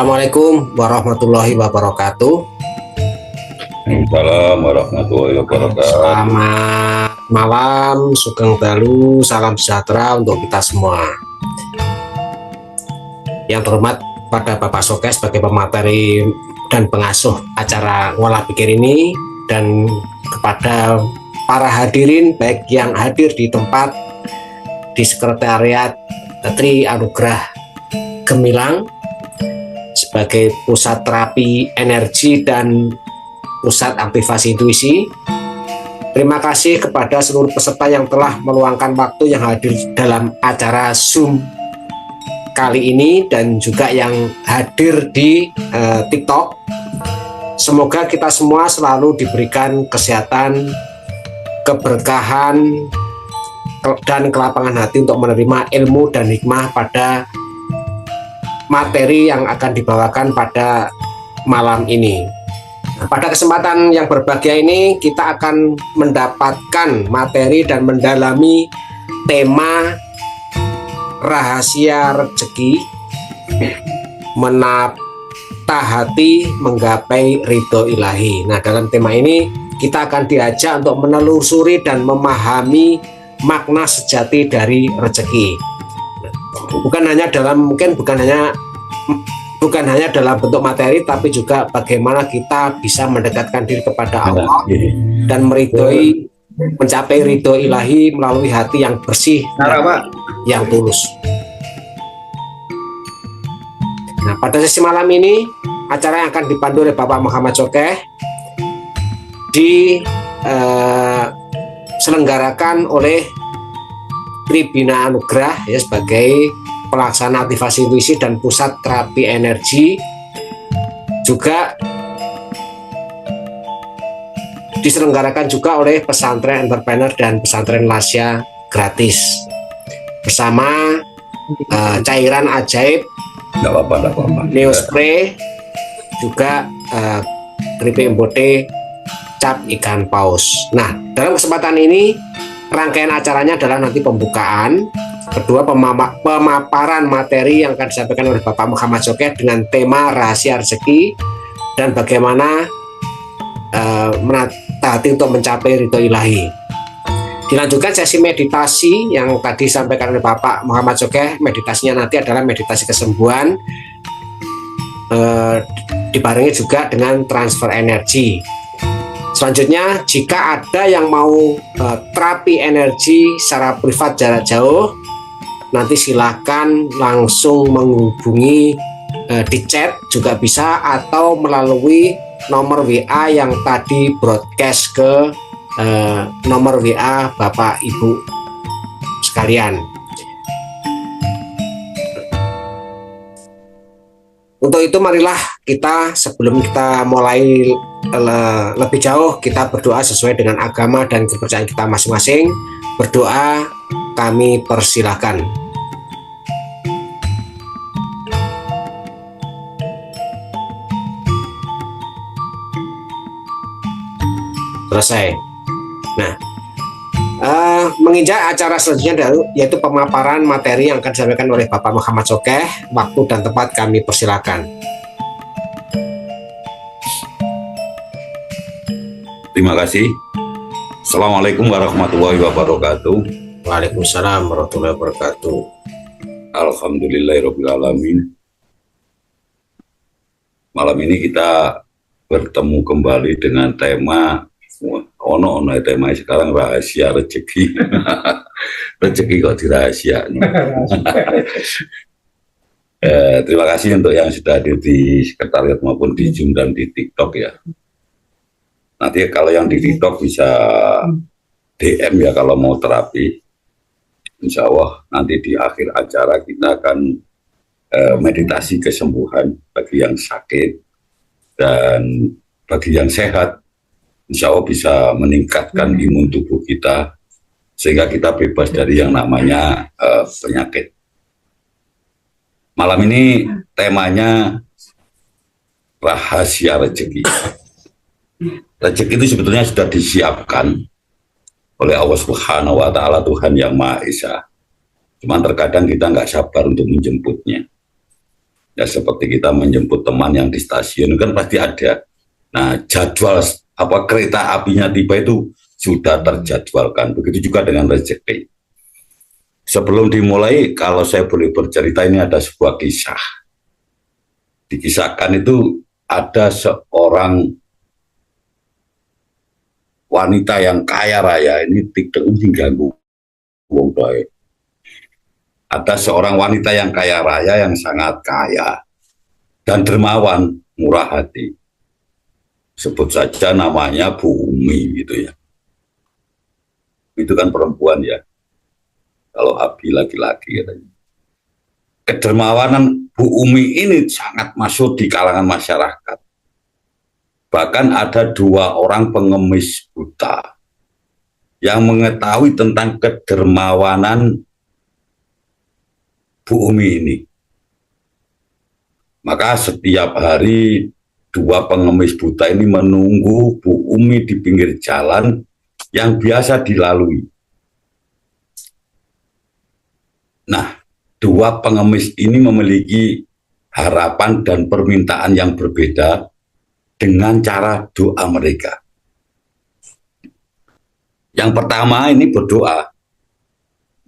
Assalamualaikum warahmatullahi wabarakatuh. Waalaikumsalam warahmatullahi wabarakatuh. Selamat malam, sugeng dalu, salam sejahtera untuk kita semua. Yang terhormat pada Bapak Sokeh sebagai pemateri dan pengasuh acara Ngolah Pikir ini, dan kepada para hadirin baik yang hadir di tempat di sekretariat Tri Anugrah Gemilang sebagai pusat terapi energi dan pusat aktivasi intuisi. Terima kasih kepada seluruh peserta yang telah meluangkan waktu yang hadir dalam acara Zoom kali ini dan juga yang hadir di TikTok. Semoga kita semua selalu diberikan kesehatan, keberkahan, dan kelapangan hati untuk menerima ilmu dan hikmah pada materi yang akan dibawakan pada malam ini. Nah, pada kesempatan yang berbahagia ini kita akan mendapatkan materi dan mendalami tema rahasia rezeki, menata hati menggapai ridho ilahi. Nah, dalam tema ini kita akan diajak untuk menelusuri dan memahami makna sejati dari rezeki. Bukan hanya dalam dalam bentuk materi, tapi juga bagaimana kita bisa mendekatkan diri kepada Allah dan mencapai ridho ilahi melalui hati yang bersih dan yang tulus. Nah, pada sesi malam ini acara yang akan dipandu oleh Bapak Muhammad Sokeh diselenggarakan oleh Tribina Anugrah ya, sebagai pelaksana aktivasi intuisi dan pusat terapi energi. Juga diselenggarakan juga oleh pesantren entrepreneur dan pesantren Lasya gratis bersama cairan ajaib Neospray, juga keripik embote cap ikan paus. Nah, dalam kesempatan ini rangkaian acaranya adalah nanti pembukaan, kedua pemaparan materi yang akan disampaikan oleh Bapak Muhammad Sokeh dengan tema rahasia rezeki dan bagaimana menata hati untuk mencapai ridho ilahi. Dilanjutkan sesi meditasi yang tadi disampaikan oleh Bapak Muhammad Sokeh. Meditasinya nanti adalah meditasi kesembuhan, dibarengi juga dengan transfer energi. Selanjutnya, jika ada yang mau terapi energi secara privat jarak jauh, nanti silakan langsung menghubungi di chat juga bisa, atau melalui nomor WA yang tadi broadcast ke nomor WA Bapak Ibu sekalian. Untuk itu marilah kita, sebelum kita mulai lebih jauh, kita berdoa sesuai dengan agama dan kepercayaan kita masing-masing. Berdoa kami persilahkan. Selesai. Nah, menginjak acara selanjutnya yaitu pemaparan materi yang akan disampaikan oleh Bapak Muhammad Sokeh. Waktu dan tempat kami persilakan. Terima kasih. Assalamualaikum warahmatullahi wabarakatuh. Waalaikumsalam warahmatullahi wabarakatuh. Alhamdulillahirabbil alamin. Malam ini kita bertemu kembali dengan tema tema sekarang rahasia rezeki. Rezeki kok dirahasia. Terima kasih untuk yang sudah hadir di sekretariat maupun di Zoom dan di TikTok ya. Nanti kalau yang di TikTok bisa DM ya kalau mau terapi. Insya Allah nanti di akhir acara kita akan meditasi kesembuhan bagi yang sakit dan bagi yang sehat. Insya Allah bisa meningkatkan imun tubuh kita sehingga kita bebas dari yang namanya penyakit. Malam ini temanya rahasia rezeki. Rezeki itu sebetulnya sudah disiapkan oleh Allah Subhanahu wa Ta'ala, Tuhan yang Maha Esa. Cuman terkadang kita nggak sabar untuk menjemputnya. Ya seperti kita menjemput teman yang di stasiun kan pasti ada. Nah, jadwal kereta apinya tiba itu sudah terjadwalkan. Begitu juga dengan rezeki. Sebelum dimulai, kalau saya boleh bercerita, ini ada sebuah kisah. Dikisahkan itu ada seorang wanita yang kaya raya, ini tidak mengganggu wong baik. Ada seorang wanita yang kaya raya, yang sangat kaya dan dermawan, murah hati. Sebut saja namanya Bu Umi gitu ya. Itu kan perempuan ya. Kalau Abi laki-laki katanya. Kedermawanan Bu Umi ini sangat masuk di kalangan masyarakat. Bahkan ada 2 orang pengemis buta yang mengetahui tentang kedermawanan Bu Umi ini. Maka setiap hari 2 pengemis buta ini menunggu Bu Umi di pinggir jalan yang biasa dilalui. Nah, 2 pengemis ini memiliki harapan dan permintaan yang berbeda dengan cara doa mereka. Yang pertama ini berdoa,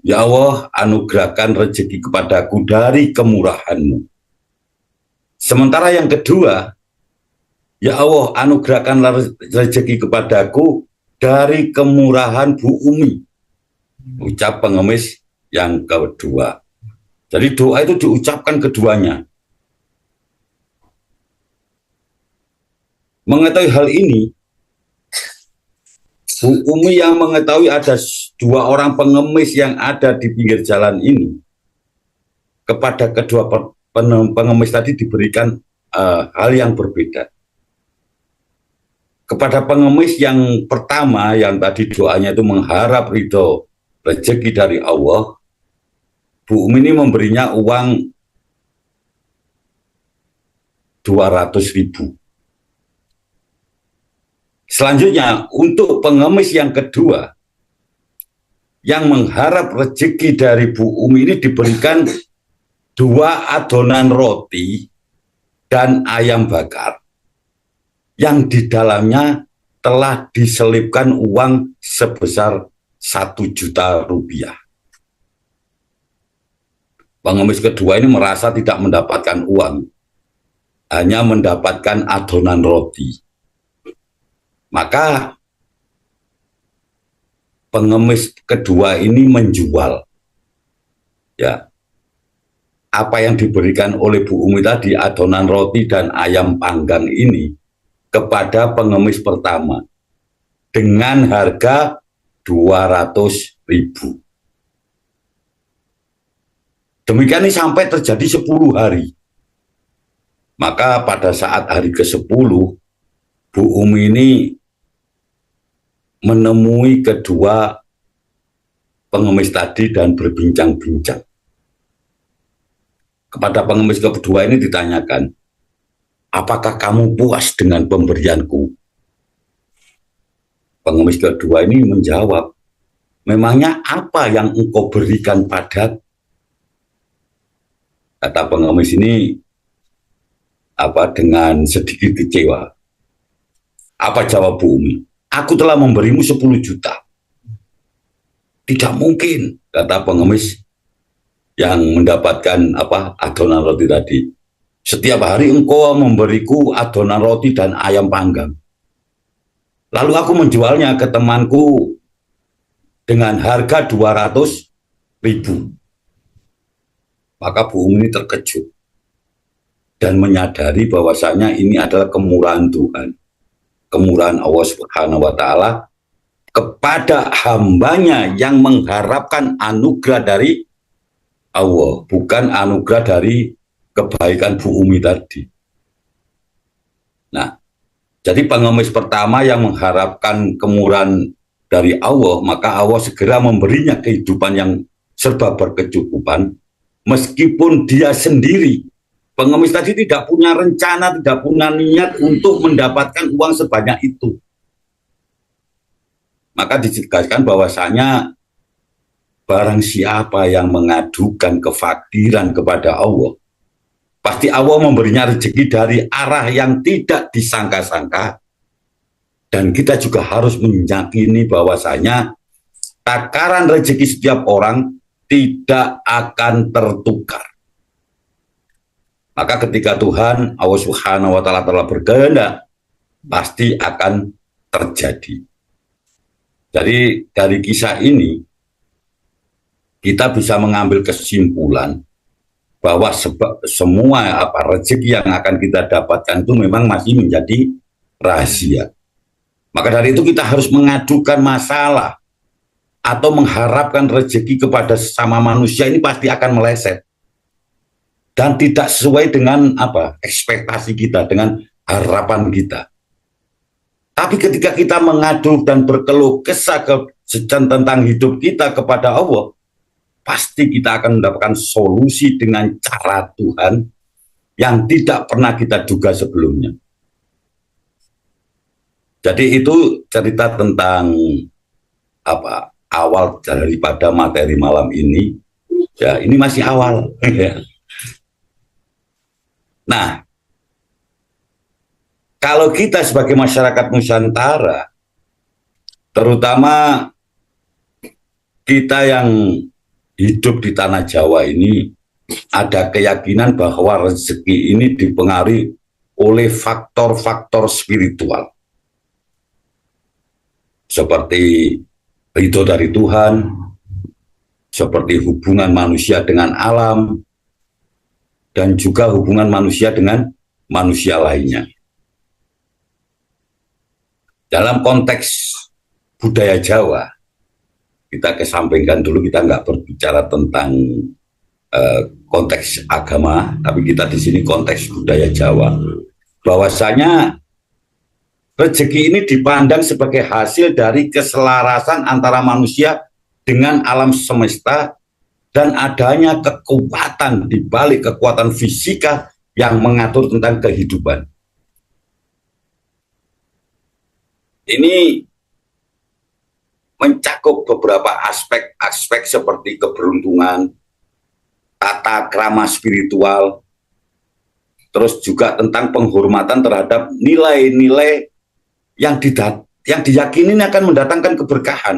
ya Allah, anugerahkan rezeki kepadaku dari kemurahan-Mu. Sementara yang kedua, ya Allah, anugerahkan rezeki kepadaku dari kemurahan Bu Umi. Ucap pengemis yang kedua. Jadi doa itu diucapkan keduanya. Mengetahui hal ini, Bu Umi yang mengetahui ada 2 orang pengemis yang ada di pinggir jalan ini, kepada kedua pengemis tadi diberikan hal yang berbeda. Kepada pengemis yang pertama, yang tadi doanya itu mengharap ridho rezeki dari Allah, Bu Umi ini memberinya uang 200.000. Selanjutnya, untuk pengemis yang kedua, yang mengharap rezeki dari Bu Umi ini diberikan 2 adonan roti dan ayam bakar, yang di dalamnya telah diselipkan uang sebesar 1 juta rupiah. Pengemis kedua ini merasa tidak mendapatkan uang, hanya mendapatkan adonan roti. Maka pengemis kedua ini menjual ya apa yang diberikan oleh Bu Umi tadi, adonan roti dan ayam panggang ini, kepada pengemis pertama dengan harga 200.000. Demikian ini sampai terjadi 10 hari. Maka pada saat hari ke-10, Bu Umi ini menemui kedua pengemis tadi dan berbincang-bincang. Kepada pengemis kedua ini ditanyakan, apakah kamu puas dengan pemberianku? Pengemis kedua ini menjawab, memangnya apa yang engkau berikan padaku? Kata pengemis ini dengan sedikit kecewa. Apa jawab Bu Umi? Aku telah memberimu 10 juta. Tidak mungkin, kata pengemis yang mendapatkan adonan roti tadi. Setiap hari engkau memberiku adonan roti dan ayam panggang. Lalu aku menjualnya ke temanku dengan harga 200.000. Maka Bu Umi ini terkejut dan menyadari bahwasanya ini adalah kemurahan Tuhan, kemurahan Allah Subhanahu wa Ta'ala kepada hambanya yang mengharapkan anugerah dari Allah, bukan anugerah dari kebaikan Bu Umi tadi. Nah, jadi pengemis pertama yang mengharapkan kemurahan dari Allah, maka Allah segera memberinya kehidupan yang serba berkecukupan. Meskipun dia sendiri, pengemis tadi tidak punya rencana, tidak punya niat untuk mendapatkan uang sebanyak itu. Maka ditegaskan bahwasanya barang siapa yang mengadukan kefakiran kepada Allah, pasti Allah memberinya rezeki dari arah yang tidak disangka-sangka. Dan kita juga harus meyakini bahwasanya takaran rezeki setiap orang tidak akan tertukar. Maka ketika Tuhan Allah Subhanahu wa Ta'ala telah berkehendak, pasti akan terjadi. Jadi dari kisah ini kita bisa mengambil kesimpulan bahwa semua rezeki yang akan kita dapatkan itu memang masih menjadi rahasia. Maka dari itu kita harus mengadukan masalah atau mengharapkan rezeki kepada sesama manusia ini pasti akan meleset dan tidak sesuai dengan ekspektasi kita, dengan harapan kita. Tapi ketika kita mengadu dan berkeluh kesah tentang hidup kita kepada Allah, pasti kita akan mendapatkan solusi dengan cara Tuhan yang tidak pernah kita duga sebelumnya. Jadi itu cerita tentang awal daripada materi malam ini. Ya, ini masih awal. Nah, kalau kita sebagai masyarakat Nusantara, terutama kita yang hidup di tanah Jawa ini, ada keyakinan bahwa rezeki ini dipengaruhi oleh faktor-faktor spiritual. Seperti ridho dari Tuhan, seperti hubungan manusia dengan alam, dan juga hubungan manusia dengan manusia lainnya. Dalam konteks budaya Jawa, kita kesampingkan dulu, kita nggak berbicara tentang konteks agama, tapi kita di sini konteks budaya Jawa. Bahwasanya rezeki ini dipandang sebagai hasil dari keselarasan antara manusia dengan alam semesta dan adanya kekuatan di balik kekuatan fisika yang mengatur tentang kehidupan. Ini mencakup beberapa aspek-aspek seperti keberuntungan, tata krama spiritual, terus juga tentang penghormatan terhadap nilai-nilai yang diyakini akan mendatangkan keberkahan.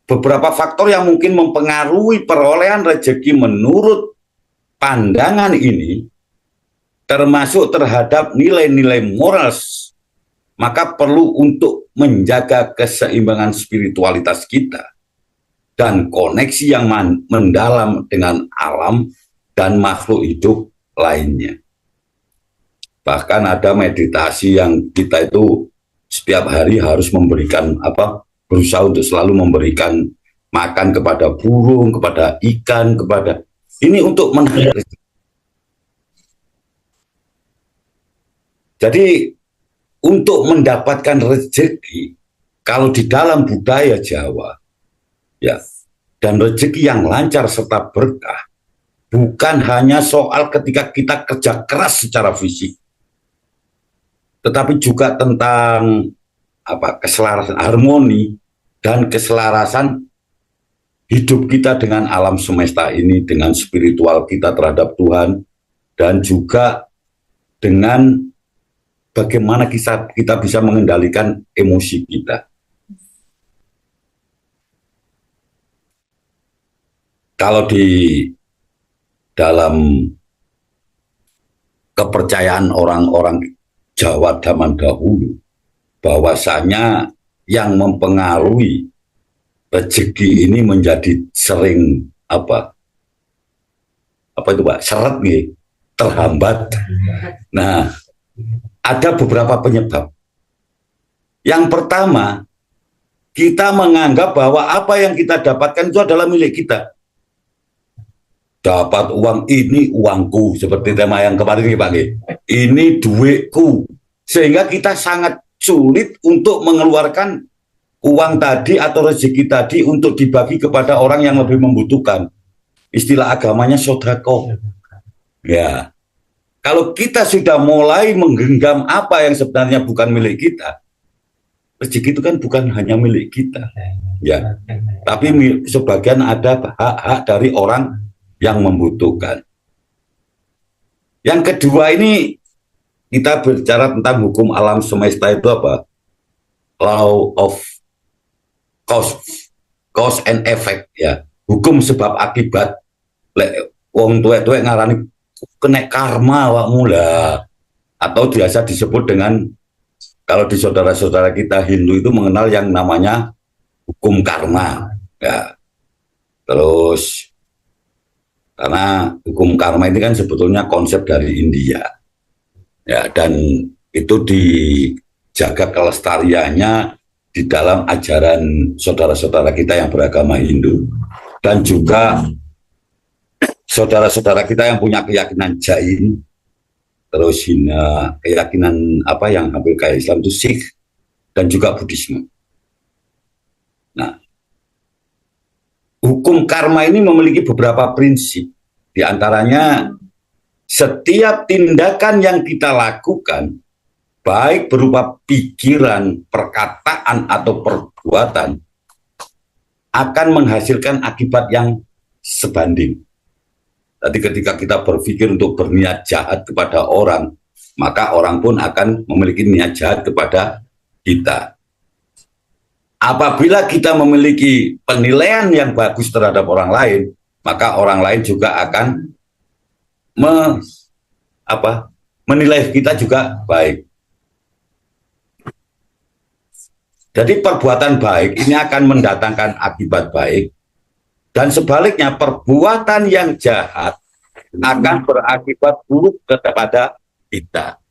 Beberapa faktor yang mungkin mempengaruhi perolehan rezeki menurut pandangan ini, termasuk terhadap nilai-nilai moral, maka perlu untuk menjaga keseimbangan spiritualitas kita dan koneksi yang mendalam dengan alam dan makhluk hidup lainnya. Bahkan ada meditasi yang kita itu setiap hari harus memberikan berusaha untuk selalu memberikan makan kepada burung, kepada ikan, kepada ini untuk menarik. Jadi untuk mendapatkan rezeki, kalau di dalam budaya Jawa, ya, dan rezeki yang lancar serta berkah, bukan hanya soal ketika kita kerja keras secara fisik, tetapi juga tentang keselarasan, harmoni dan keselarasan hidup kita dengan alam semesta ini, dengan spiritual kita terhadap Tuhan, dan juga dengan bagaimana kita bisa mengendalikan emosi kita. Kalau di dalam kepercayaan orang-orang Jawa zaman dahulu, bahwasanya yang mempengaruhi rezeki ini menjadi sering seret nih, terhambat. Nah, ada beberapa penyebab. Yang pertama, kita menganggap bahwa apa yang kita dapatkan itu adalah milik kita. Dapat uang, ini uangku, seperti tema yang kemarin nih Pak. Ini duitku. Sehingga kita sangat sulit untuk mengeluarkan uang tadi atau rezeki tadi untuk dibagi kepada orang yang lebih membutuhkan. Istilah agamanya sodako. Ya. Kalau kita sudah mulai menggenggam apa yang sebenarnya bukan milik kita, rezeki itu kan bukan hanya milik kita. ya. Tapi sebagian ada hak-hak dari orang yang membutuhkan. Yang kedua ini kita bicara tentang hukum alam semesta itu apa? Law of cause and effect ya. Hukum sebab akibat. Wong tuwek-tuwek ngarani kena karma awak mula, atau biasa disebut dengan, kalau di saudara-saudara kita Hindu itu mengenal yang namanya hukum karma ya. Terus karena hukum karma ini kan sebetulnya konsep dari India ya, dan itu dijaga kelestariannya di dalam ajaran saudara-saudara kita yang beragama Hindu, dan juga saudara-saudara kita yang punya keyakinan Jain, terus keyakinan apa yang hampir kayak Islam itu Sikh, dan juga Buddhisme. Nah, hukum karma ini memiliki beberapa prinsip. Di antaranya, setiap tindakan yang kita lakukan, baik berupa pikiran, perkataan, atau perbuatan, akan menghasilkan akibat yang sebanding. Jadi ketika kita berpikir untuk berniat jahat kepada orang, maka orang pun akan memiliki niat jahat kepada kita. Apabila kita memiliki penilaian yang bagus terhadap orang lain, maka orang lain juga akan menilai kita juga baik. Jadi perbuatan baik ini akan mendatangkan akibat baik, dan sebaliknya perbuatan yang jahat akan berakibat buruk kepada kita.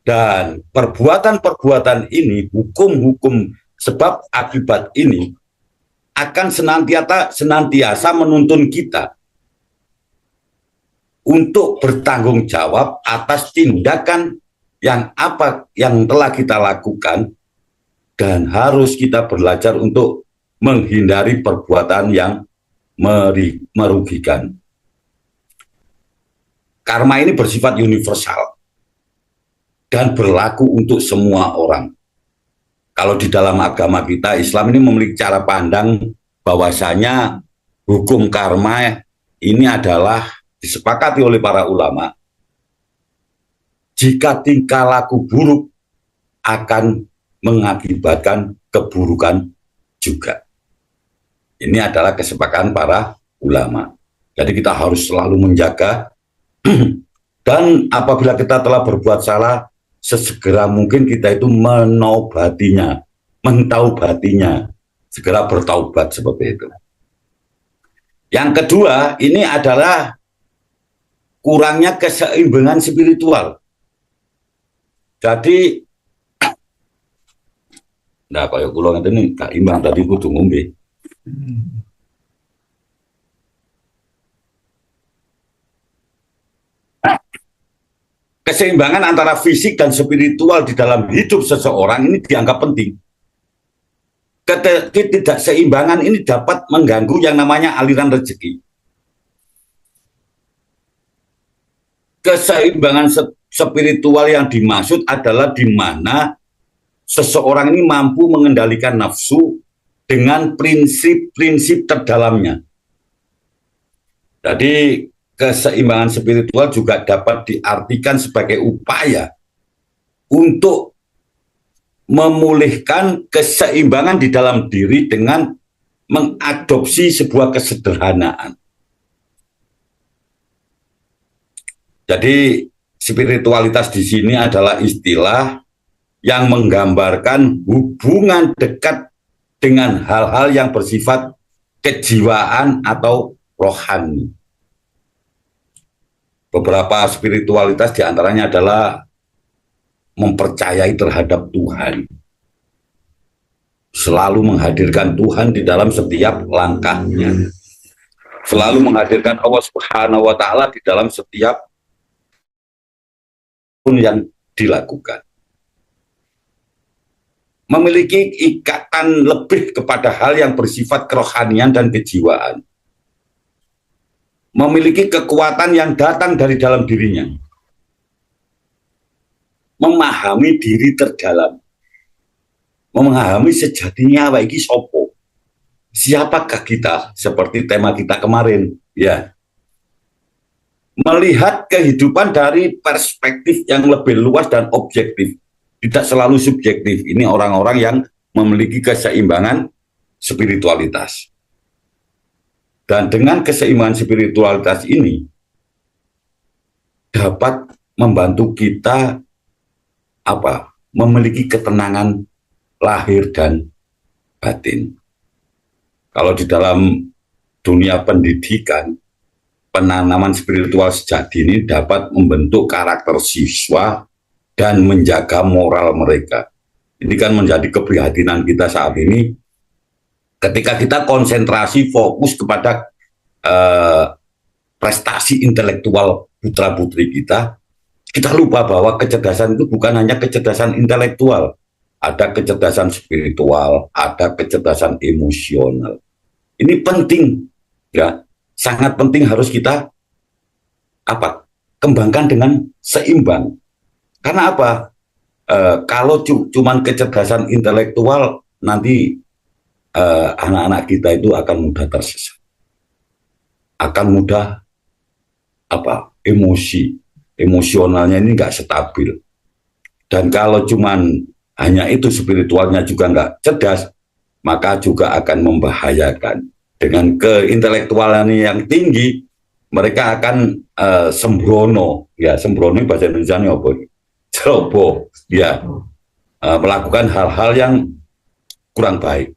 Dan perbuatan-perbuatan ini, hukum-hukum sebab akibat ini akan senantiasa menuntun kita untuk bertanggung jawab atas tindakan yang telah kita lakukan, dan harus kita belajar untuk menghindari perbuatan yang merugikan. Karma ini bersifat universal dan berlaku untuk semua orang. Kalau di dalam agama kita, Islam ini memiliki cara pandang bahwasanya hukum karma ini adalah disepakati oleh para ulama. Jika tingkah laku buruk akan mengakibatkan keburukan juga. Ini adalah kesepakatan para ulama. Jadi kita harus selalu menjaga, dan apabila kita telah berbuat salah, sesegera mungkin kita itu mentaubatinya, segera bertaubat seperti itu. Yang kedua, ini adalah kurangnya keseimbangan spiritual. Jadi, nah kayak kula ngene gak imbang, tadi kudu ngombe. Keseimbangan antara fisik dan spiritual di dalam hidup seseorang ini dianggap penting. Ketidakseimbangan ini dapat mengganggu yang namanya aliran rezeki. Keseimbangan spiritual yang dimaksud adalah di mana seseorang ini mampu mengendalikan nafsu dengan prinsip-prinsip terdalamnya. Jadi keseimbangan spiritual juga dapat diartikan sebagai upaya untuk memulihkan keseimbangan di dalam diri dengan mengadopsi sebuah kesederhanaan. Jadi spiritualitas di sini adalah istilah yang menggambarkan hubungan dekat dengan hal-hal yang bersifat kejiwaan atau rohani. Beberapa spiritualitas diantaranya adalah mempercayai terhadap Tuhan, selalu menghadirkan Tuhan di dalam setiap langkahnya, selalu menghadirkan Allah Subhanahu wa Ta'ala di dalam setiap pun yang dilakukan, memiliki ikatan lebih kepada hal yang bersifat kerohanian dan kejiwaan, memiliki kekuatan yang datang dari dalam dirinya, memahami diri terdalam, memahami sejatinya apa iki sopo. Siapakah kita? Seperti tema kita kemarin, ya. Melihat kehidupan dari perspektif yang lebih luas dan objektif, tidak selalu subjektif. Ini orang-orang yang memiliki keseimbangan spiritualitas. Dan dengan keseimbangan spiritualitas ini dapat membantu kita memiliki ketenangan lahir dan batin. Kalau di dalam dunia pendidikan, penanaman spiritual sejak dini dapat membentuk karakter siswa dan menjaga moral mereka. Ini kan menjadi keprihatinan kita saat ini. Ketika kita konsentrasi fokus kepada prestasi intelektual putra-putri kita, kita lupa bahwa kecerdasan itu bukan hanya kecerdasan intelektual, ada kecerdasan spiritual, ada kecerdasan emosional. Ini penting, ya, sangat penting harus kita kembangkan dengan seimbang. Karena apa? Kalau cuman kecerdasan intelektual, nanti anak-anak kita itu akan mudah tersesat, akan mudah emosionalnya ini nggak stabil. Dan kalau cuman hanya itu spiritualnya juga nggak cerdas, maka juga akan membahayakan. Dengan keintelektualan yang tinggi, mereka akan sembrono, ya, sembrono bahasa Indonesia ini apa? Ceroboh, ya, melakukan hal-hal yang kurang baik.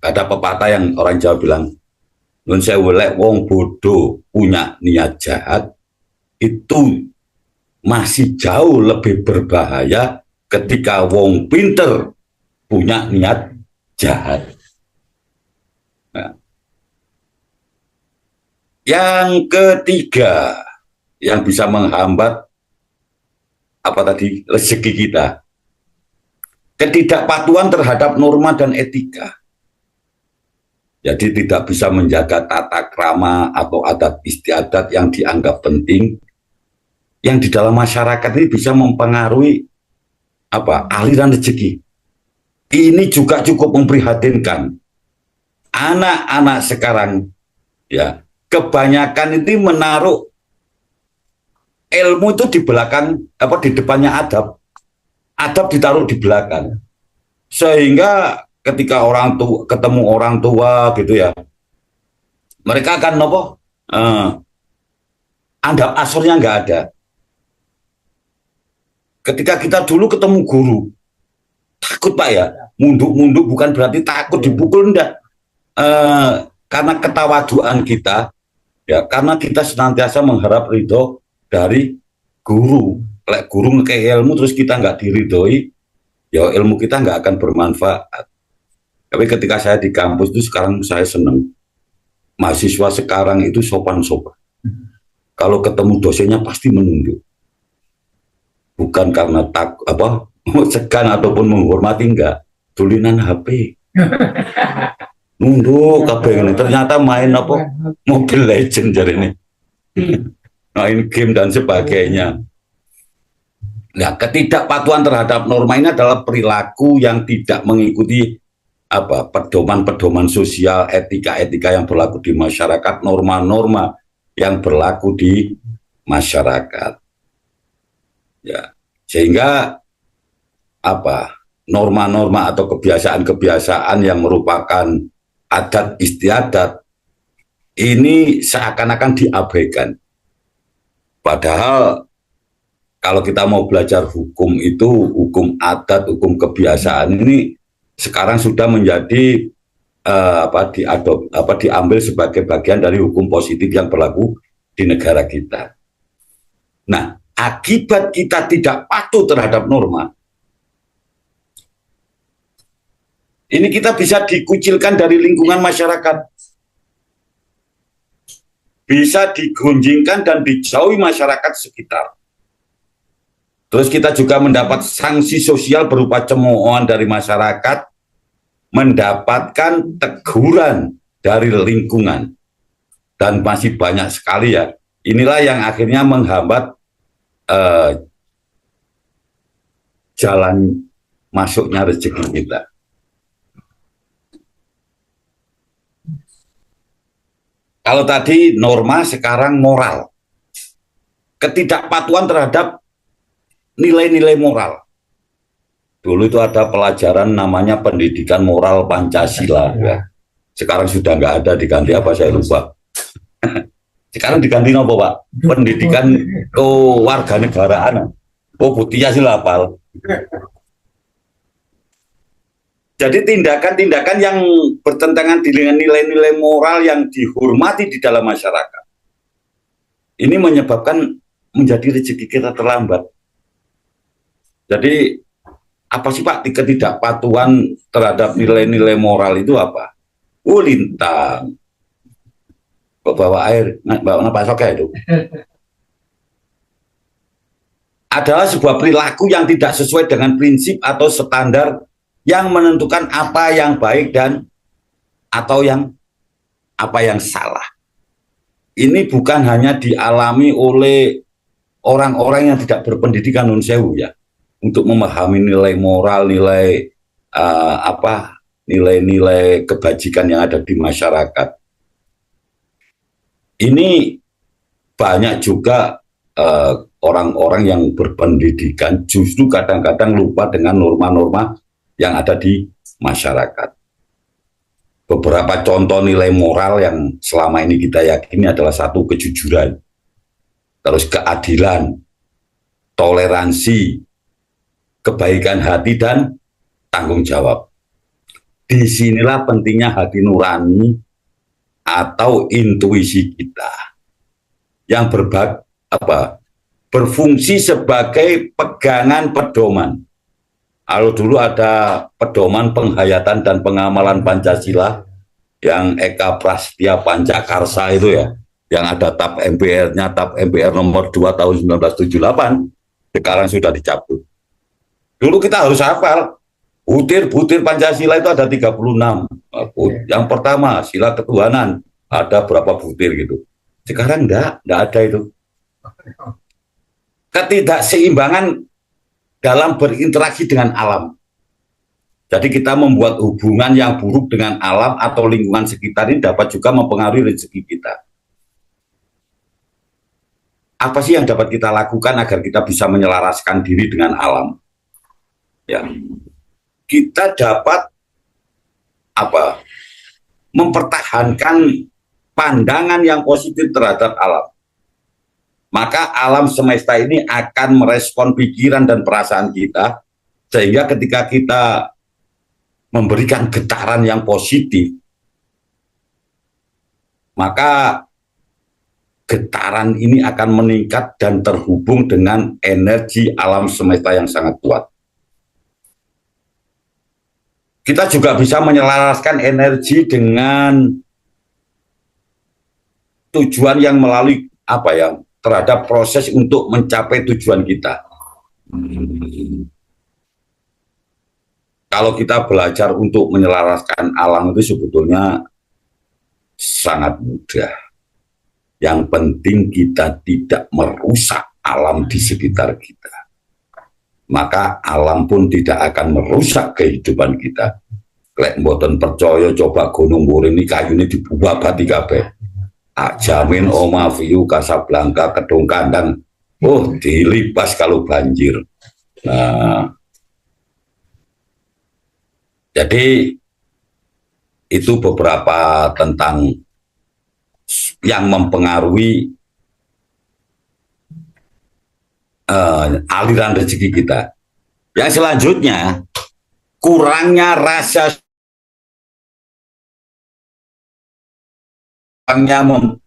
Ada pepatah yang orang Jawa bilang, nun sewu lek wong bodoh punya niat jahat, itu masih jauh lebih berbahaya ketika wong pinter punya niat jahat. Nah. Yang ketiga yang bisa menghambat rezeki kita, ketidakpatuhan terhadap norma dan etika. Jadi tidak bisa menjaga tata krama atau adat istiadat yang dianggap penting, yang di dalam masyarakat ini bisa mempengaruhi aliran rezeki. Ini juga cukup memprihatinkan. Anak-anak sekarang, ya, kebanyakan itu menaruh ilmu itu di belakang, di depannya adab. Adab ditaruh di belakang. Sehingga ketika ketemu orang tua gitu ya, mereka akan adab asurnya nggak ada. Ketika kita dulu ketemu guru, takut Pak ya, munduk-munduk bukan berarti takut dipukul, enggak. Karena ketawaduan kita, ya, karena kita senantiasa mengharap ridho dari guru. Lek guru ngekei ilmu terus kita nggak diridhoi, ya ilmu kita nggak akan bermanfaat. Tapi ketika saya di kampus itu sekarang saya senang. Mahasiswa sekarang itu sopan-sopan. Kalau ketemu dosennya pasti menunduk. Bukan karena segan ataupun menghormati, enggak. Tulinan HP. Nunduk kabeh ini. Ternyata main Mobile Legend jadi ini. Main game dan sebagainya. Nah, ketidakpatuhan terhadap norma ini adalah perilaku yang tidak mengikuti pedoman-pedoman sosial, etika-etika yang berlaku di masyarakat, norma-norma yang berlaku di masyarakat. Ya, sehingga norma-norma atau kebiasaan-kebiasaan yang merupakan adat istiadat ini seakan-akan diabaikan. Padahal kalau kita mau belajar hukum itu, hukum adat, hukum kebiasaan ini sekarang sudah menjadi diambil sebagai bagian dari hukum positif yang berlaku di negara kita. Nah, akibat kita tidak patuh terhadap norma, ini kita bisa dikucilkan dari lingkungan masyarakat, bisa digunjingkan dan dijauhi masyarakat sekitar. Terus kita juga mendapat sanksi sosial berupa cemoohan dari masyarakat, mendapatkan teguran dari lingkungan. Dan masih banyak sekali ya. Inilah yang akhirnya menghambat jalan masuknya rezeki kita. Kalau tadi norma, sekarang moral. Ketidakpatuhan terhadap nilai-nilai moral. Dulu itu ada pelajaran namanya pendidikan moral Pancasila. Ya. Sekarang sudah nggak ada, diganti apa saya lupa. Sekarang diganti apa Pak? Pendidikan kewarganegaraan. Oh, putihnya sih lapal. Jadi tindakan-tindakan yang bertentangan dengan nilai-nilai moral yang dihormati di dalam masyarakat. Ini menyebabkan menjadi rezeki kita terlambat. Jadi apa sih Pak ketidakpatuhan terhadap nilai-nilai moral itu apa? Lintang. Kok bawa air, bawa apa sokai itu? Adalah sebuah perilaku yang tidak sesuai dengan prinsip atau standar yang menentukan apa yang baik dan atau yang apa yang salah. Ini bukan hanya dialami oleh orang-orang yang tidak berpendidikan nun sewu ya, untuk memahami nilai moral, nilai nilai-nilai kebajikan yang ada di masyarakat. Ini banyak juga orang-orang yang berpendidikan justru kadang-kadang lupa dengan norma-norma yang ada di masyarakat. Beberapa contoh nilai moral yang selama ini kita yakini adalah satu, kejujuran, terus keadilan, toleransi, kebaikan hati, dan tanggung jawab. Disinilah pentingnya hati nurani atau intuisi kita yang berfungsi sebagai pegangan pedoman. Kalau dulu ada pedoman penghayatan dan pengamalan Pancasila yang Eka Prastya Pancakarsa itu ya, yang ada TAP MPR-nya, TAP MPR nomor 2 tahun 1978, sekarang sudah dicabut. Dulu kita harus hafal, butir-butir Pancasila itu ada 36. Yang pertama, sila ketuhanan, ada berapa butir gitu. Sekarang enggak ada itu. Ketidakseimbangan dalam berinteraksi dengan alam. Jadi kita membuat hubungan yang buruk dengan alam atau lingkungan sekitar ini dapat juga mempengaruhi rezeki kita. Apa sih yang dapat kita lakukan agar kita bisa menyelaraskan diri dengan alam? Ya, kita dapat mempertahankan pandangan yang positif terhadap alam. Maka alam semesta ini akan merespon pikiran dan perasaan kita, sehingga ketika kita memberikan getaran yang positif, maka getaran ini akan meningkat dan terhubung dengan energi alam semesta yang sangat kuat. Kita juga bisa menyelaraskan energi dengan tujuan yang melalui terhadap proses untuk mencapai tujuan kita. Kalau kita belajar untuk menyelaraskan alam itu sebetulnya sangat mudah. Yang penting kita tidak merusak alam di sekitar kita. Maka alam pun tidak akan merusak kehidupan kita. Lek mboten percaya coba Gunung Wuring ini kayu ini dibubabati kabeh. Jamin Oma View Casablanca Kedung Kandang dilipas kalau banjir. Nah, jadi itu beberapa tentang yang mempengaruhi aliran rezeki kita. Yang selanjutnya, kurangnya rasa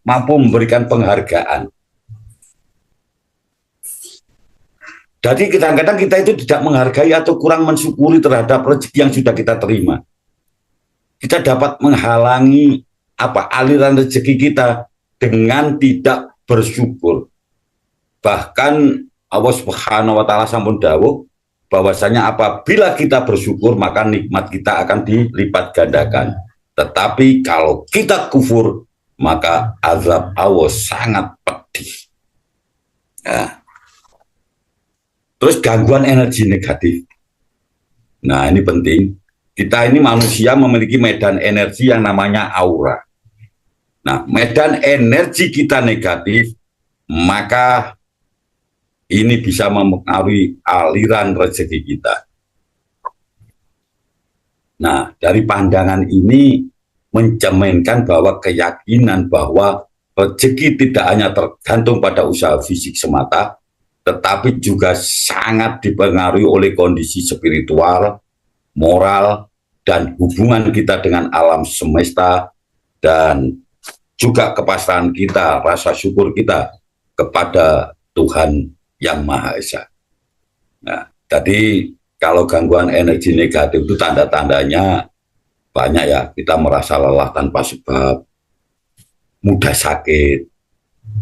mampu memberikan penghargaan. Jadi kadang-kadang kita itu tidak menghargai atau kurang mensyukuri terhadap rezeki yang sudah kita terima. Kita dapat menghalangi aliran rezeki kita dengan tidak bersyukur. Bahkan Allah Subhanahu wa taala sampun dawuh bahwasanya apabila kita bersyukur maka nikmat kita akan dilipat gandakan. Tetapi kalau kita kufur maka azab Allah sangat pedih. Ya. Terus gangguan energi negatif. Nah, ini penting. Kita ini manusia memiliki medan energi yang namanya aura. Nah, medan energi kita negatif, maka ini bisa mempengaruhi aliran rezeki kita. Nah, dari pandangan ini mencerminkan bahwa keyakinan bahwa rezeki tidak hanya tergantung pada usaha fisik semata, tetapi juga sangat dipengaruhi oleh kondisi spiritual, moral, dan hubungan kita dengan alam semesta, dan juga kepastian kita, rasa syukur kita kepada Tuhan Yang Maha Esa. Nah, tadi kalau gangguan energi negatif itu tanda-tandanya banyak ya. Kita merasa lelah tanpa sebab, mudah sakit,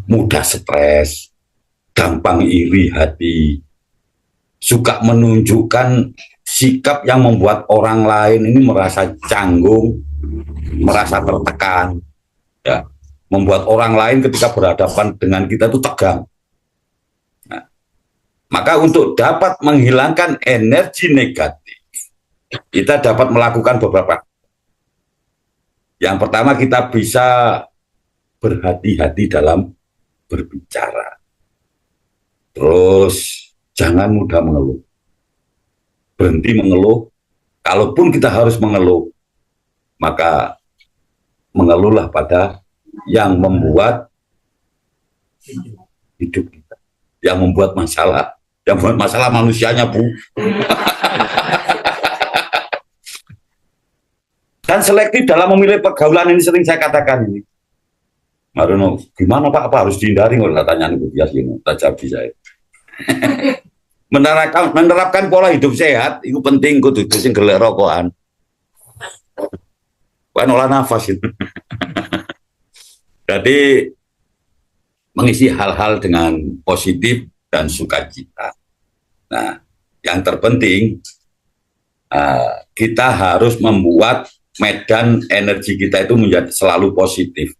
mudah stres, gampang iri hati, suka menunjukkan sikap yang membuat orang lain ini merasa canggung, merasa tertekan, ya, membuat orang lain ketika berhadapan dengan kita itu tegang. Nah, maka untuk dapat menghilangkan energi negatif, kita dapat melakukan beberapa. Yang pertama, kita bisa berhati-hati dalam berbicara. Terus jangan mudah mengeluh. Berhenti mengeluh. Kalaupun kita harus mengeluh, maka mengeluhlah pada yang membuat hidup kita, yang membuat masalah. Yang membuat masalah manusianya, Bu. Dan selektif dalam memilih pergaulan ini sering saya katakan ini. Marono, gimana Pak? Apa harus dihindari? Nggak tanya nih, biasa ini, tajam saya. Menerapkan pola hidup sehat itu penting, kudu sing gelek rokokan. Kan olah nafas itu. Jadi mengisi hal-hal dengan positif dan sukacita. Nah, yang terpenting kita harus membuat medan energi kita itu menjadi selalu positif.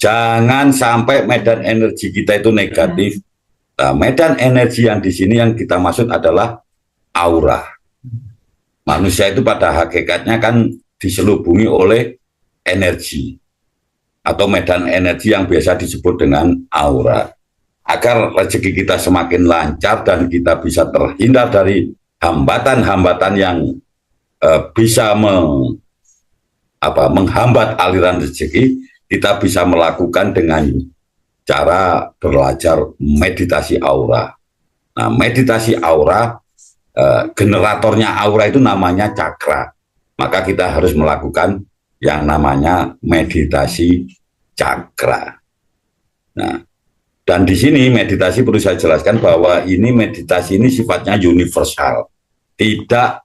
Jangan sampai medan energi kita itu negatif. Nah, medan energi yang di sini yang kita maksud adalah aura. Manusia itu pada hakikatnya kan diselubungi oleh energi atau medan energi yang biasa disebut dengan aura. Agar rezeki kita semakin lancar dan kita bisa terhindar dari hambatan-hambatan yang bisa menghambat aliran rezeki, kita bisa melakukan dengan cara belajar meditasi aura. Nah, meditasi aura, generatornya aura itu namanya cakra. Maka kita harus melakukan yang namanya meditasi cakra. Nah, dan di sini meditasi perlu saya jelaskan bahwa ini meditasi ini sifatnya universal, tidak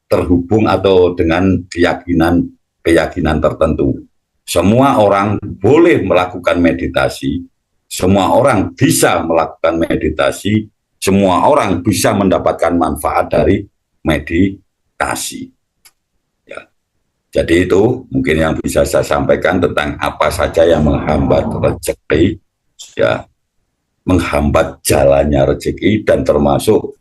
terhubung atau dengan keyakinan tertentu. Semua orang boleh melakukan meditasi, semua orang bisa melakukan meditasi, semua orang bisa mendapatkan manfaat dari meditasi. Ya. Jadi itu mungkin yang bisa saya sampaikan tentang apa saja yang menghambat rezeki, ya, menghambat jalannya rezeki, dan termasuk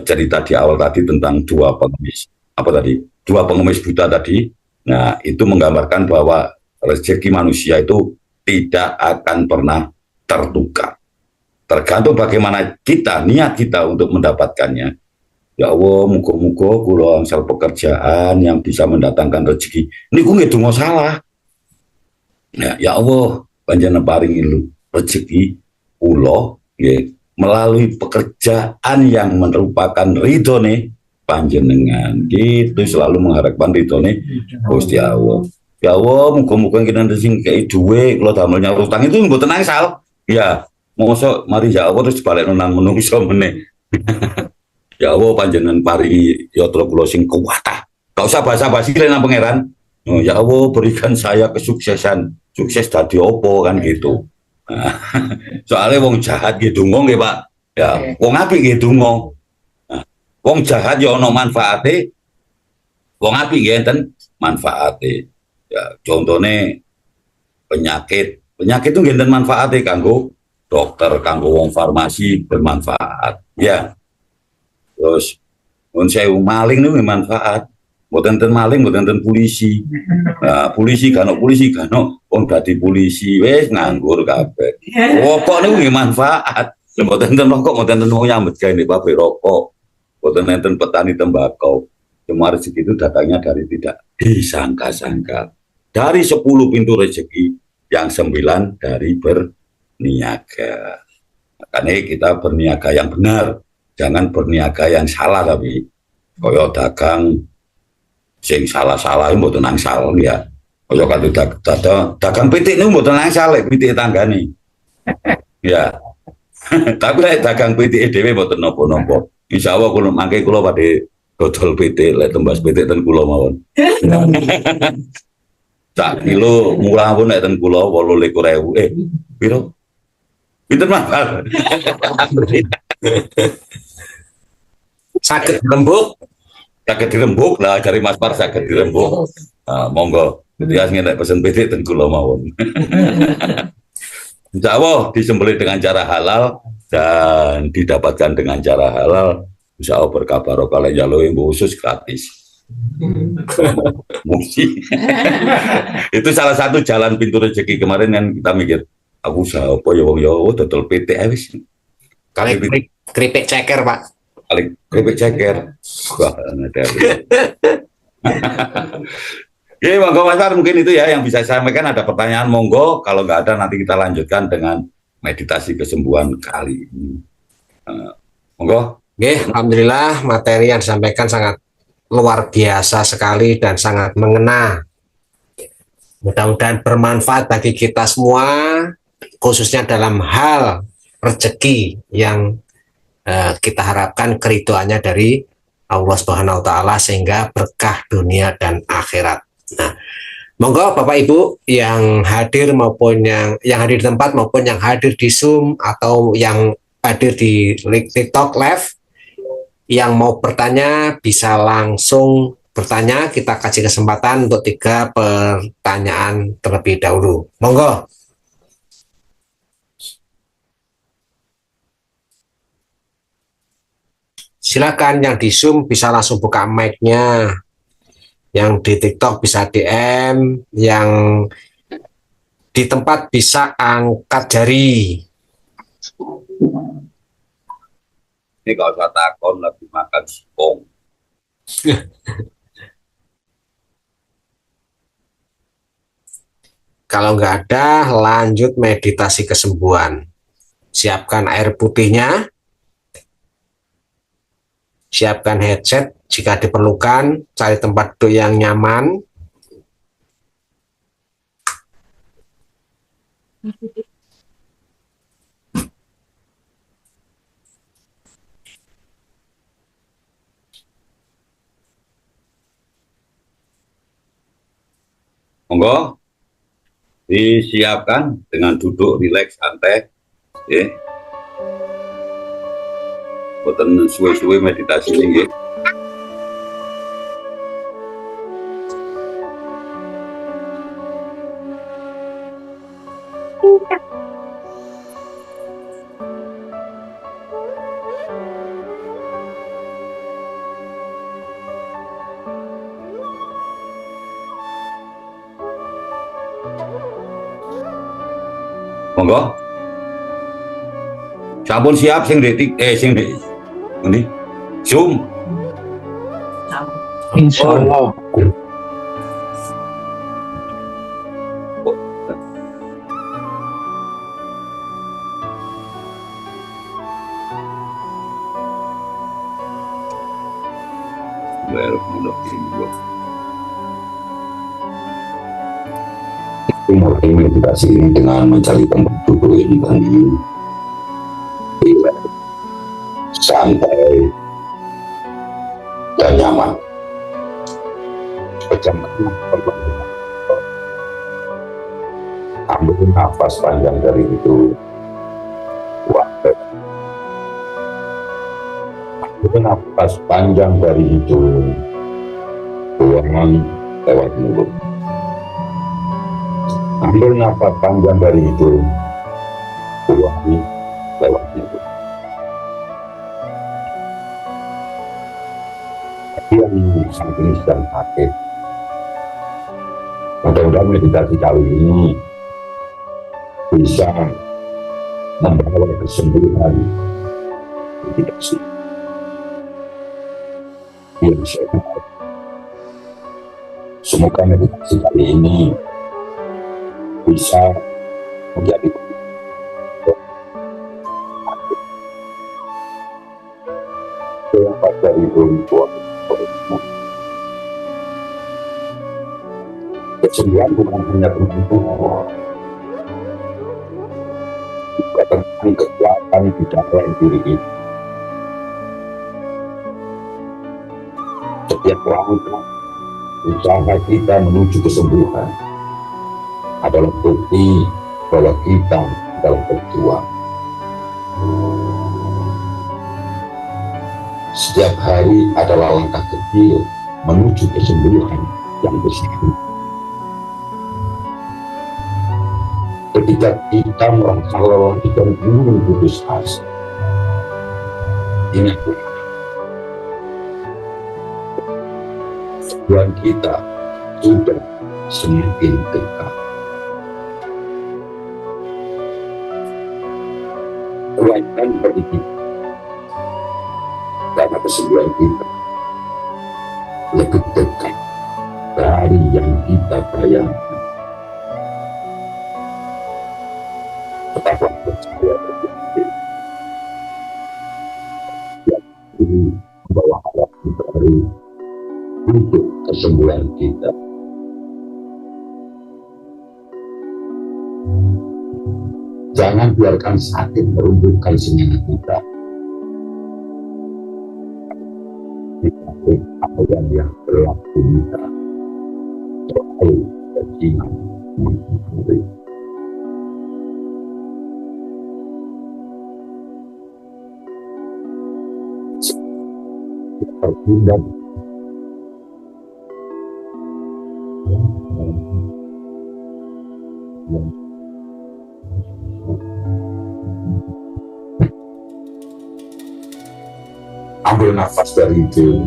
cerita di awal tadi tentang dua pengemis buta tadi. Nah, itu menggambarkan bahwa rezeki manusia itu tidak akan pernah tertukar. Tergantung bagaimana niat kita untuk mendapatkannya. Ya Allah, muga-muga kula angsal pekerjaan yang bisa mendatangkan rezeki. Niku nggih donga salah. Ya Allah, panjenengan paringi rezeki kula nggih melalui pekerjaan yang merupakan ridhone panjenengan, gitu, selalu mengharapkan ridhone Gusti Allah. Ya Allah, muga-muga kita sing kei duwe kula damel nyaur utang itu mboten angsal. Ya, mosok mari ya Allah terus balik nang menungso meneh. Ya Allah, panjenengan paringi yatra kula sing kuwat. Gak usah basa-basi nang pangeran. Oh, ya Allah, berikan saya kesuksesan. Sukses dadi opo kan gitu. Nah, soalnya wong jahat gitu nggih Pak. Ya, wong apik gitu ngomong. Wong jahat ya ono manfaate, wong apik nggih enten manfaate. Ya, contohnya penyakit itu nggih enten manfaate kanggo dokter, kanggo wong farmasi bermanfaat. Ya. Terus mun sewu maling niku manfaat. Mboten ten maling, mboten ten polisi. Nah, polisi kan wong dadi polisi wis nganggur kabeh. Rokok niku nggih manfaat. Mboten ten rokok, mboten ten wong nyambet gawe pabrik rokok. Mboten enten petani tembakau. Cuma rezeki itu datangnya dari tidak disangka-sangka. Dari 10 pintu rezeki, yang 9 dari berniaga. Makanya kita berniaga yang benar. Jangan berniaga yang salah, tapi kaya dagang sing salah-salah mboten angsal ya. Kaya kate dagang pitik niku mboten angsal lek pitik tanggane. Ya. Tapi lek dagang pitik dhewe mboten napa-napa. Insyaallah kula mangke kula badhe dodol pitik lek tembas pitik ten kula mawon. Sak kilo murah pun nek ten kula 28.000. Piro? Pinten mahal. Saged rembuk. Saged dirembuk lah dari Mas Par saged dirembuk. Nah, monggo. Jadi asline nek pesen pitik ten kula mawon. Insyaallah disembelih dengan cara halal dan didapatkan dengan cara halal. Insyaallah berkah barokah lek njaluk khusus gratis. Musi. Itu salah satu jalan pintu rezeki kemarin kan kita mikir, aku usaha apa ya wong ya dodol pitik wis. Kali keripik ceker, Pak. Kali keripik ceker. Wah, ada. Oke, monggo Mas Par, mungkin itu ya yang bisa saya sampaikan. Ada pertanyaan monggo, kalau nggak ada nanti kita lanjutkan dengan meditasi kesembuhan kali ini. Monggo. Oke, alhamdulillah materi yang disampaikan sangat luar biasa sekali dan sangat mengena. Mudah-mudahan bermanfaat bagi kita semua, khususnya dalam hal rezeki yang kita harapkan keridhoannya dari Allah Subhanahu wa taala sehingga berkah dunia dan akhirat. Nah, monggo Bapak Ibu yang hadir maupun yang hadir di tempat maupun yang hadir di Zoom atau yang hadir di TikTok Live, yang mau bertanya bisa langsung bertanya. Kita kasih kesempatan untuk 3 pertanyaan terlebih dahulu. Monggo. Silakan, yang di Zoom bisa langsung buka mic-nya. Yang di TikTok bisa DM, yang di tempat bisa angkat jari. Ini kalau usah takon lagi makan singkong. Kalau nggak ada, lanjut meditasi kesembuhan. Siapkan air putihnya. Siapkan headset jika diperlukan, cari tempat duduk yang nyaman. Monggo disiapkan dengan duduk rileks santai. Ya. Boten suwe-suwe meditasi nggih. Monggo. Sampun siap sing detik sing ini Zoom. Insyaallah. Mulai meditasi ini dengan mencari tempat duduk ini tadi santai dan nyaman. Ambil nafas panjang dari hidung, ambil nafas panjang dari hidung, buang lewat mulut. Ambil nafas panjang dari hidung, buang lewat itu. Yang saat ini sedang sakit, mudah-mudahan meditasi kali ini bisa membawa kesembuhan meditasi yang sehat. Semoga meditasi kali ini bisa menjadi yang dari Tuhan. Kesembuhan bukan hanya tentang tubuh, juga tentang kekuatan di dalam diri kita. Setiap langkah usaha kita menuju kesembuhan adalah bukti bahwa kita dalam berjuang. Setiap hari adalah langkah kecil menuju kesembuhan yang besar. Ketika kita merasa lelah dan ingin putus asa, ingatlah, tujuan kita sudah semakin dekat. Kuatkan berikan, karena kesembuhan kita lebih dekat dari yang kita bayangkan. Tetaplah percaya yang ini membawa harapan baru untuk kesembuhan kita. Jangan biarkan sakit meruntuhkan semangat kita. Apa yang berlaku kita soal kejinan menghindari. Terhindar ambil nafas dari itu,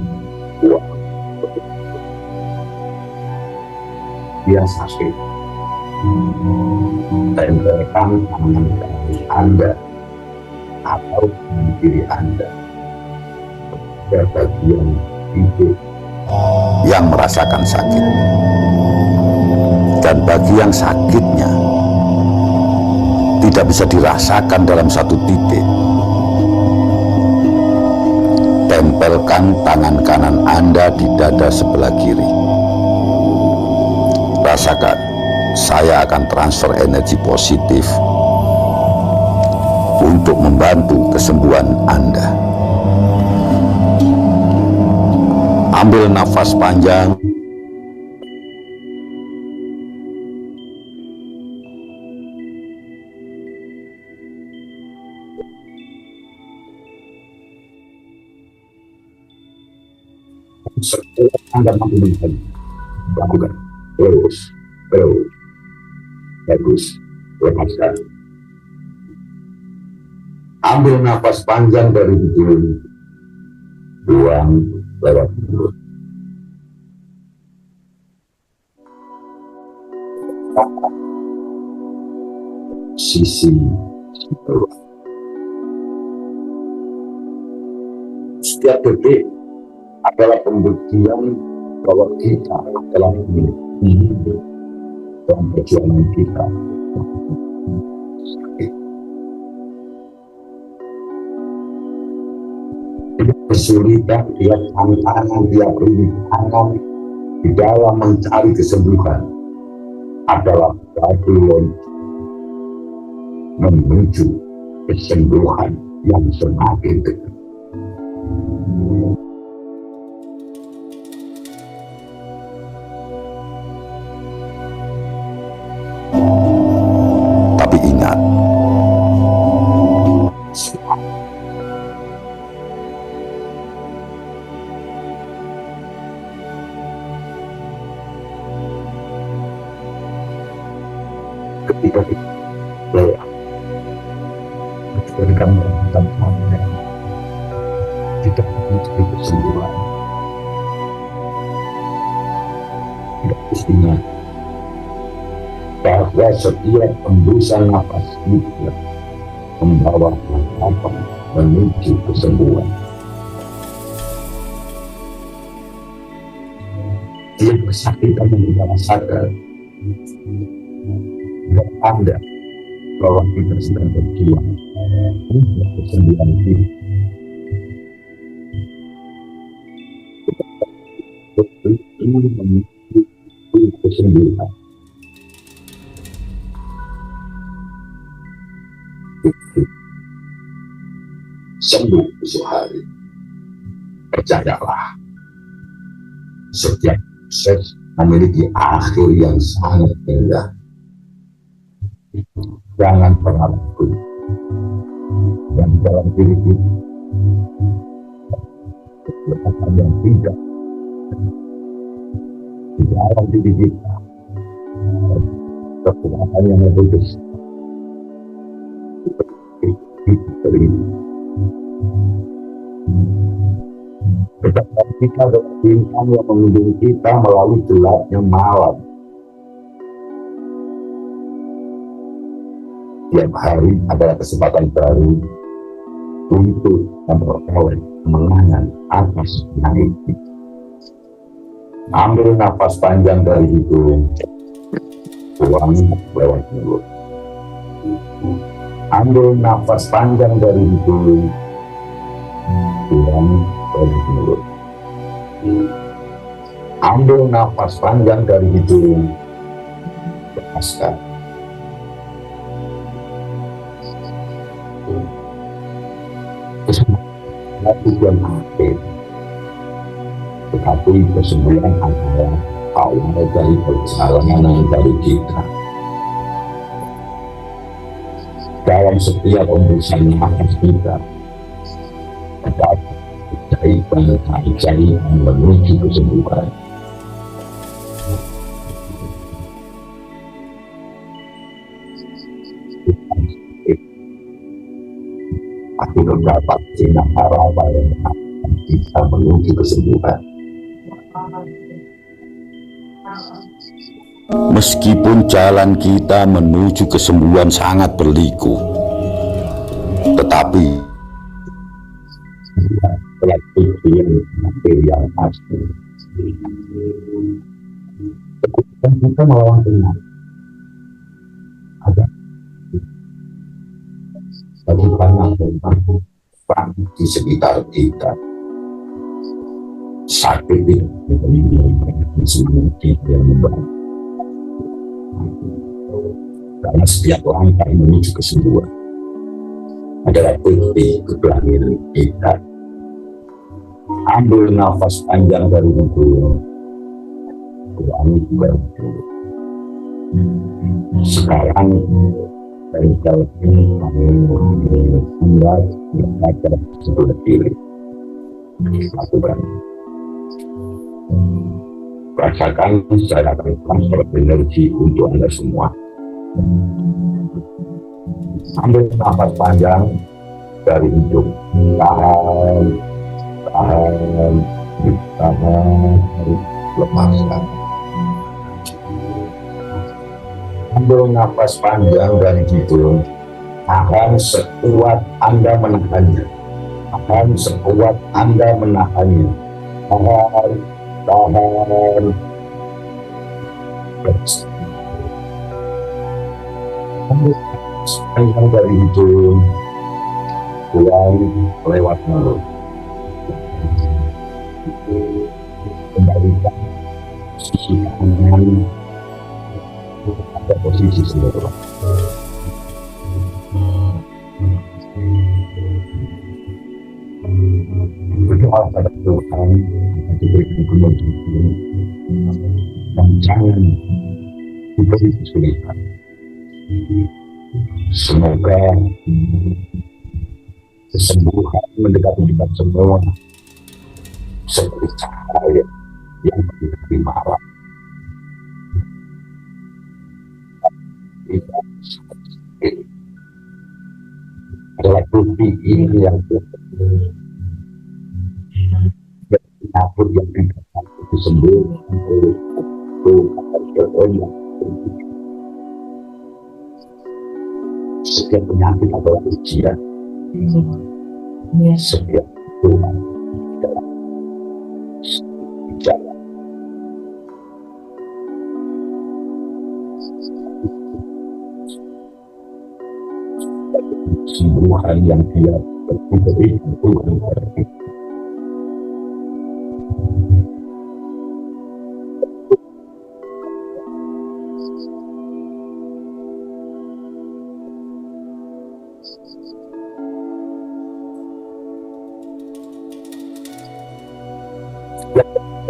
dia sakit, tempelkan tangan kaki Anda atau tangan kiri Anda pada bagian titik yang merasakan sakit, dan bagi yang sakitnya tidak bisa dirasakan dalam satu titik, tempelkan tangan kanan Anda di dada sebelah kiri. Rasakan, saya akan transfer energi positif untuk membantu kesembuhan Anda. Ambil nafas panjang. Setelah Anda menggunakan, lakukan terus, bagus, lepaskan. Ambil nafas panjang dari hidung, buang lewat mulut. Sisi bawah. Setiap detik adalah pembuktian bahwa kita telah hidup dalam perjuangan kita. Kesulitan, tiap tantangan, tiap rintangan di dalam mencari kesembuhan adalah batu lonceng menuju kesembuhan yang semakin dekat. Tapi ingat, ketika kita lelah, berikan kekuatan kita mencari kesembuhan. Tidak istinya bahwa setiap hembusan nafas kita membawa harapan menuju kesembuhan. Tiap kesakitan yang kita rasakan dan Anda bahwa kita sedang berjuang untuk kesembuhan kita. Ini menuju kesembuhan. Sembuh esok hari. Percayalah, setiap proses memiliki akhir yang sangat indah. Jangan pernah takut. Dan dalam diri kita, kekuatan yang tidak di dalam diri kita, kekuatan yang lebih besar. Kita ini. Kekuatan kita adalah bintang yang membimbing kita melalui gelapnya malam. Tiap hari adalah kesempatan baru untuk memperoleh kemenangan atas penyakit. Ambil nafas panjang dari hidung, buang lewat mulut. Ambil nafas panjang dari hidung, buang lewat mulut. Ambil nafas panjang dari hidung, lepaskan. Kesembuhan tujuan akhir, tetapi kesembuhan adalah awal dari perjalanan dari kita. Dalam setiap hembusan nafas kita terdapat keajaiban menuju kesembuhan. Aku terdapat sinar harapan yang akan kita menuju kesembuhan. Meskipun jalan kita menuju kesembuhan sangat berliku, tetapi telah tujuan yang pasti. Kekuatan kita melawan penyakit. Ada bagi banyak orang di sekitar kita. Sakit itu menjadi semua kita yang membantu. Karena setiap langkah menuju kesembuhan adalah bukti keberanian kita. Ambil nafas panjang dari hidung, kurangi dari mulut. Sekarang dari jalan ini kami membuat belajar sebelah diri. Lakukan. Rasakan saya akan transfer energi untuk Anda semua. Ambil nafas panjang dari hidung, tahan, lepaskan. Ambil nafas panjang dari hidung, tahan sekuat Anda menahannya. Tahan sekuat Anda menahannya. Tahan. Ambil nafas panjang dari hidung, buang lewat mulut. Kembalikan sisi kanan pada posisi semula. Berdoa pada Tuhan agar diberikan kemudahan dan jangan diberi kesulitan. Semoga kesembuhan mendekati kita semua seperti cahaya yang mendekati malam. Kita adalah bukti ini yang penyakit yang tidak disembuhkan oleh Tuhan yang setiap penyakit adalah ujian, setiap Tuhan adalah jalan. Sembuhan yang dia berikan Tuhan kepada kita.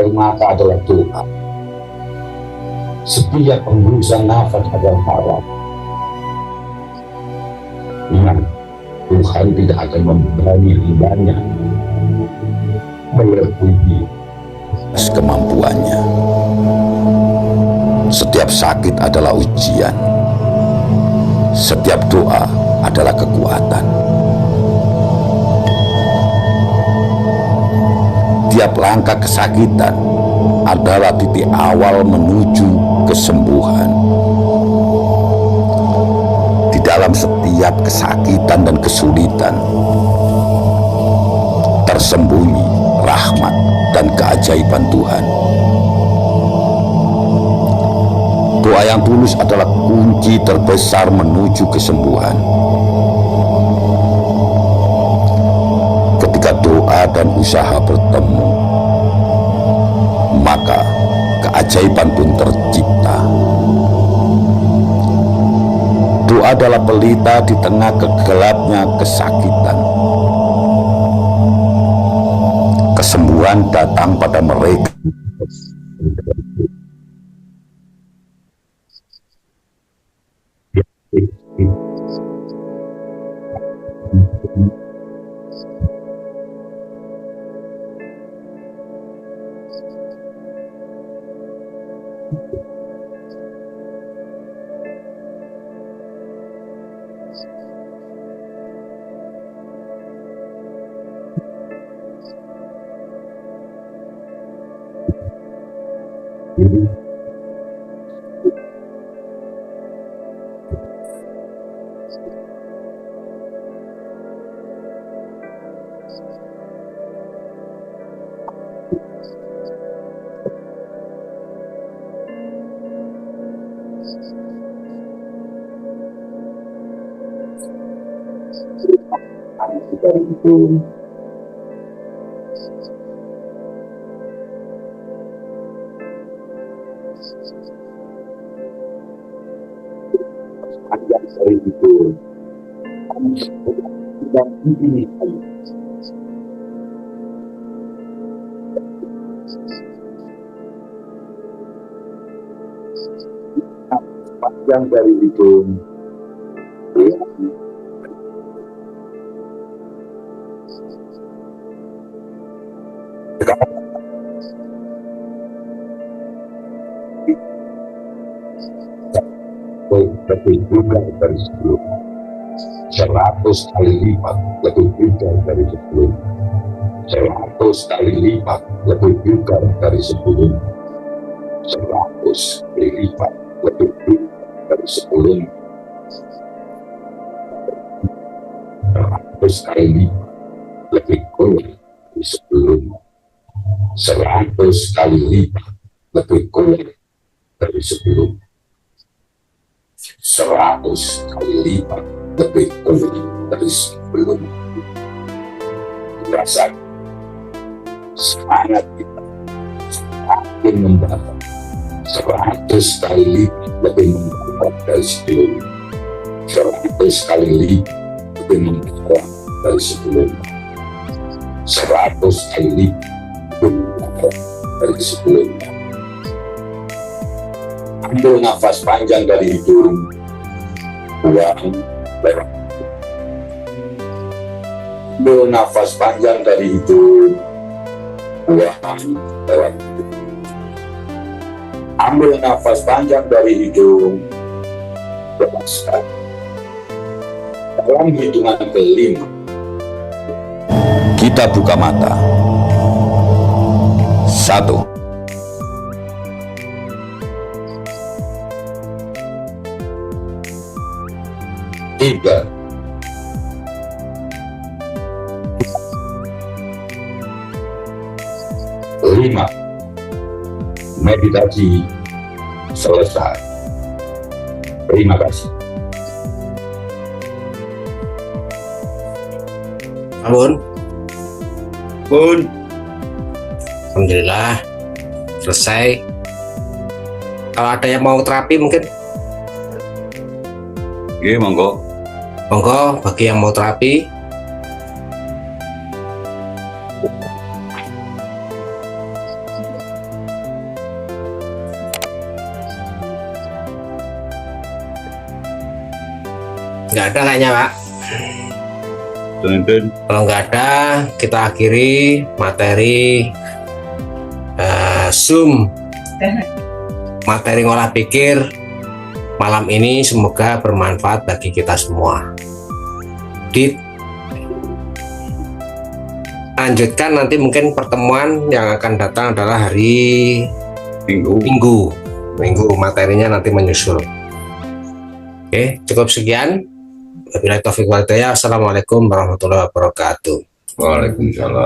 Mata adalah Tuhan. Setiap hembusan nafas adalah harap. Ingat, Tuhan tidak akan membebani hambanya melebihi kemampuannya. Setiap sakit adalah ujian. Setiap doa adalah kekuatan. Tiap langkah kesakitan adalah titik awal menuju kesembuhan. Di dalam setiap kesakitan dan kesulitan tersembunyi rahmat dan keajaiban Tuhan. Doa yang tulus adalah kunci terbesar menuju kesembuhan. Ketika doa dan usaha bertemu, maka keajaiban pun tercipta. Doa adalah pelita di tengah kegelapnya kesakitan. Kesembuhan datang pada mereka dari itu. Panjang dari itu. Dan ini panjang dari itu. Lebih juga dari sebelumnya, 100 kali lipat lebih juga dari sebelumnya, 100 kali lipat lebih juga dari sebelumnya, 100 kali lipat lebih juga dari sebelumnya, 100 kali lipat lebih kurang dari sebelumnya, 100 kali lipat lebih kurang dari sebelumnya, 100 kali lipat lebih kurang dari sebelumnya. Rasa semangat kita semakin membara, 100 kali lipat lebih membara dari sebelumnya, 100 kali lipat lebih membara dari sebelumnya, 100 kali lipat lebih membara dari sebelumnya. Ambil nafas panjang dari hidung, buang lewat. Ambil nafas panjang dari hidung, buang lewat. Ambil nafas panjang dari hidung, lepaskan. Dalam hitungan kelima, Kita buka mata. 1. 3. 5. Meditasi selesai. Terima kasih. Ampun. Pun. Alhamdulillah selesai. Kalau ada yang mau terapi mungkin Oke, monggo. monggo bagi yang mau terapi. Nggak ada kayaknya, Pak. Dun. Kalau nggak ada, kita akhiri materi Zoom materi ngolah pikir malam ini. Semoga bermanfaat bagi kita semua. Lanjutkan nanti mungkin pertemuan yang akan datang adalah hari Minggu materinya nanti menyusul. Oke, cukup sekian. Wabillahi taufiq wal hidayah. Assalamualaikum warahmatullahi wabarakatuh. Waalaikumsalam.